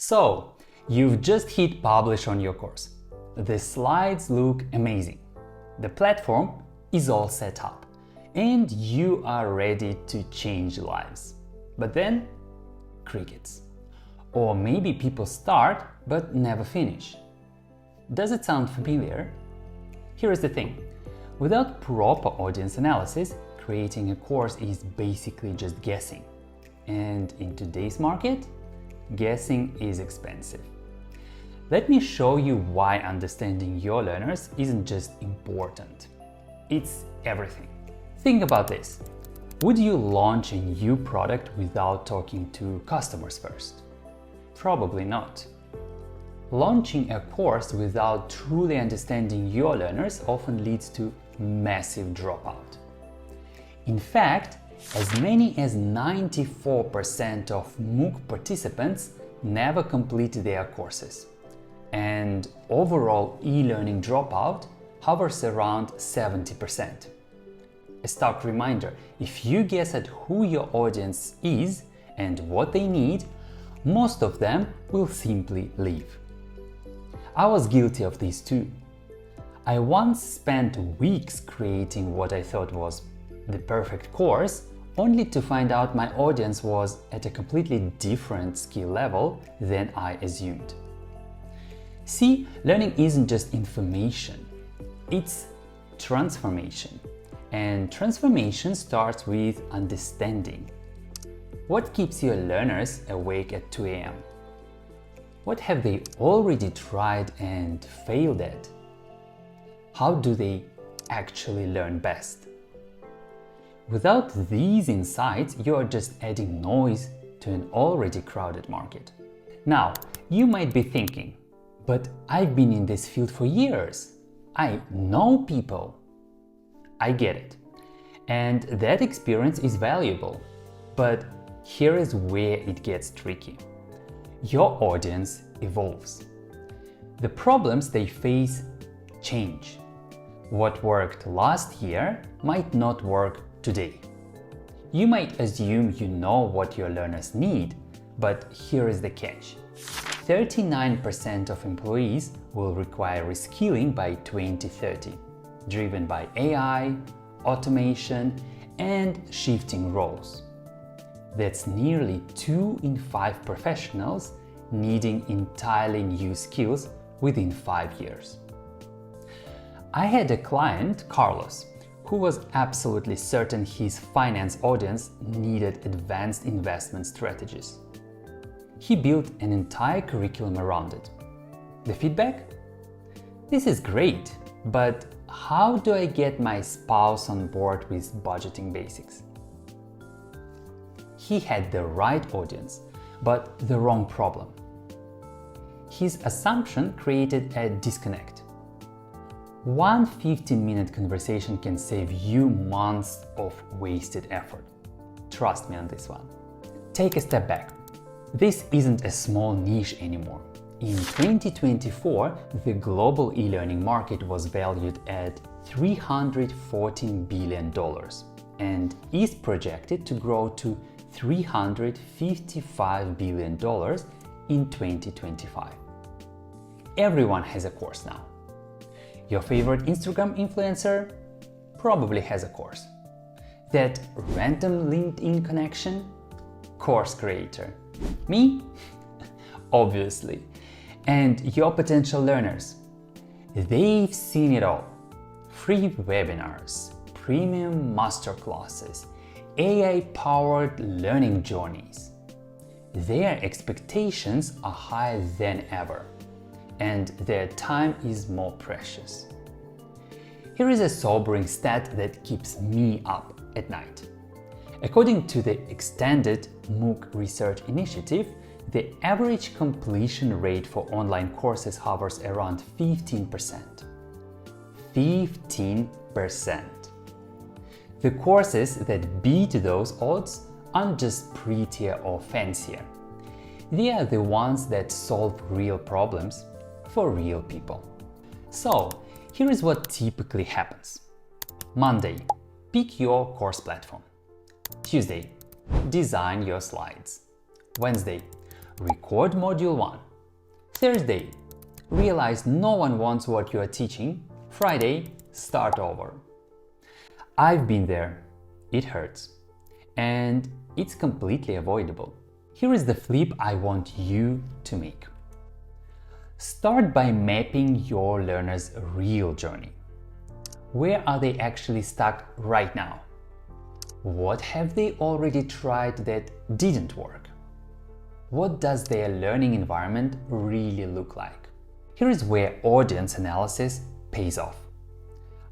So, you've just hit publish on your course. The slides look amazing. The platform is all set up, and you are ready to change lives. But then, crickets. Or maybe people start but never finish. Does it sound familiar? Here is the thing. Without proper audience analysis, creating a course is basically just guessing. And in today's market, guessing is expensive. Let me show you why understanding your learners isn't just important. It's everything. Think about this. Would you launch a new product without talking to customers first? Probably not. Launching a course without truly understanding your learners often leads to massive dropout. In fact, as many as 94% of MOOC participants never complete their courses, and overall e-learning dropout hovers around 70%. A stark reminder, if you guess at who your audience is and what they need, most of them will simply leave. I was guilty of this too. I once spent weeks creating what I thought was the perfect course, only to find out my audience was at a completely different skill level than I assumed. See, learning isn't just information, it's transformation. And transformation starts with understanding. What keeps your learners awake at 2 a.m.? What have they already tried and failed at? How do they actually learn best? Without these insights, you are just adding noise to an already crowded market. Now, you might be thinking, but I've been in this field for years. I know people. I get it. And that experience is valuable. But here is where it gets tricky. Your audience evolves. The problems they face change. What worked last year might not work today. You might assume you know what your learners need, but here is the catch. 39% of employees will require reskilling by 2030, driven by AI, automation, and shifting roles. That's nearly 2 in 5 professionals needing entirely new skills within 5 years. I had a client, Carlos, who was absolutely certain his finance audience needed advanced investment strategies. He built an entire curriculum around it. The feedback? This is great, but how do I get my spouse on board with budgeting basics? He had the right audience, but the wrong problem. His assumption created a disconnect. One 15-minute conversation can save you months of wasted effort. Trust me on this one. Take a step back. This isn't a small niche anymore. In 2024, the global e-learning market was valued at $314 billion and is projected to grow to $355 billion in 2025. Everyone has a course now. Your favorite Instagram influencer probably has a course. That random LinkedIn connection? Course creator. Me? Obviously. And your potential learners? They've seen it all. Free webinars, premium masterclasses, AI-powered learning journeys. Their expectations are higher than ever, and their time is more precious. Here is a sobering stat that keeps me up at night. According to the Extended MOOC Research Initiative, the average completion rate for online courses hovers around 15%. 15%. The courses that beat those odds aren't just prettier or fancier. They are the ones that solve real problems for real people. So, here is what typically happens. Monday, pick your course platform. Tuesday, design your slides. Wednesday, record Module 1. Thursday, realize no one wants what you are teaching. Friday, start over. I've been there. It hurts. And it's completely avoidable. Here is the flip I want you to make. Start by mapping your learner's real journey. Where are they actually stuck right now? What have they already tried that didn't work? What does their learning environment really look like? Here is where audience analysis pays off.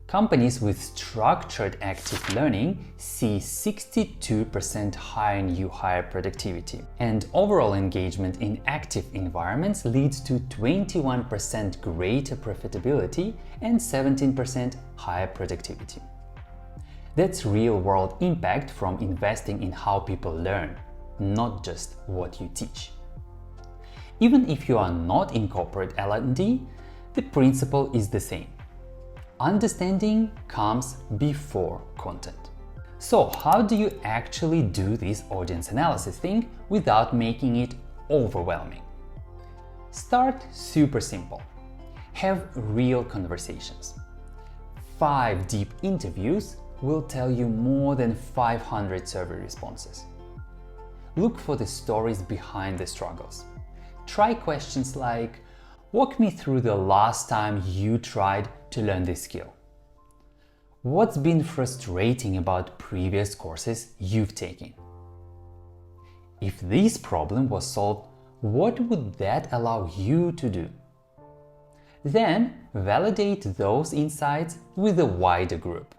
Companies with structured active learning see 62% higher new hire productivity, and overall engagement in active environments leads to 21% greater profitability and 17% higher productivity. That's real-world impact from investing in how people learn, not just what you teach. Even if you are not in corporate L&D, the principle is the same. Understanding comes before content. So how do you actually do this audience analysis thing without making it overwhelming? Start super simple. Have real conversations. 5 deep interviews will tell you more than 500 survey responses. Look for the stories behind the struggles. Try questions like, walk me through the last time you tried to learn this skill. What's been frustrating about previous courses you've taken? If this problem was solved, what would that allow you to do? Then validate those insights with a wider group.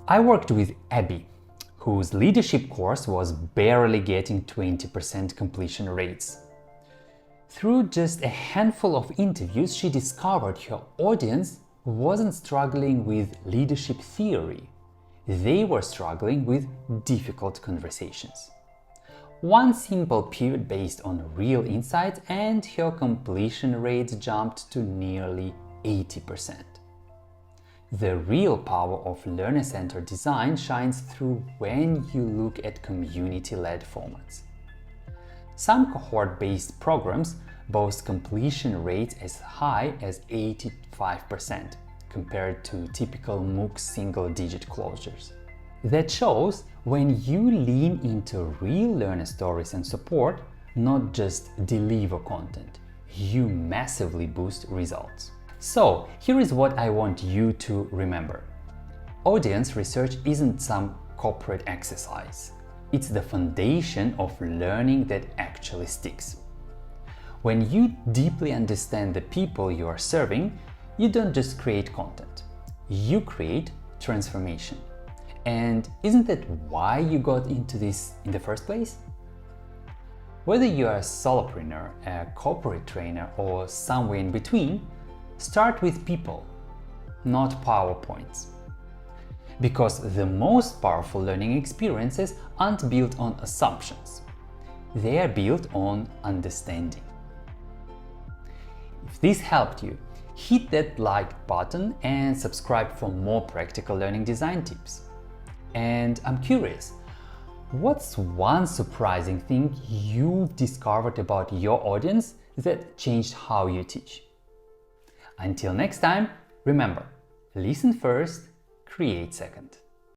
I worked with Abby, whose leadership course was barely getting 20% completion rates. Through just a handful of interviews, she discovered her audience wasn't struggling with leadership theory. They were struggling with difficult conversations. One simple period based on real insights and her completion rates jumped to nearly 80%. The real power of learner-centered design shines through when you look at community-led formats. Some cohort-based programs boast completion rates as high as 85% compared to typical MOOC single-digit closures. That shows when you lean into real learner stories and support, not just deliver content, you massively boost results. So, here is what I want you to remember. Audience research isn't some corporate exercise. It's the foundation of learning that actually sticks. When you deeply understand the people you are serving, you don't just create content, you create transformation. And isn't that why you got into this in the first place? Whether you are a solopreneur, a corporate trainer, or somewhere in between, start with people, not PowerPoints. Because the most powerful learning experiences aren't built on assumptions. They are built on understanding. If this helped you, hit that like button and subscribe for more practical learning design tips. And I'm curious, what's one surprising thing you've discovered about your audience that changed how you teach? Until next time, remember, listen first, create second.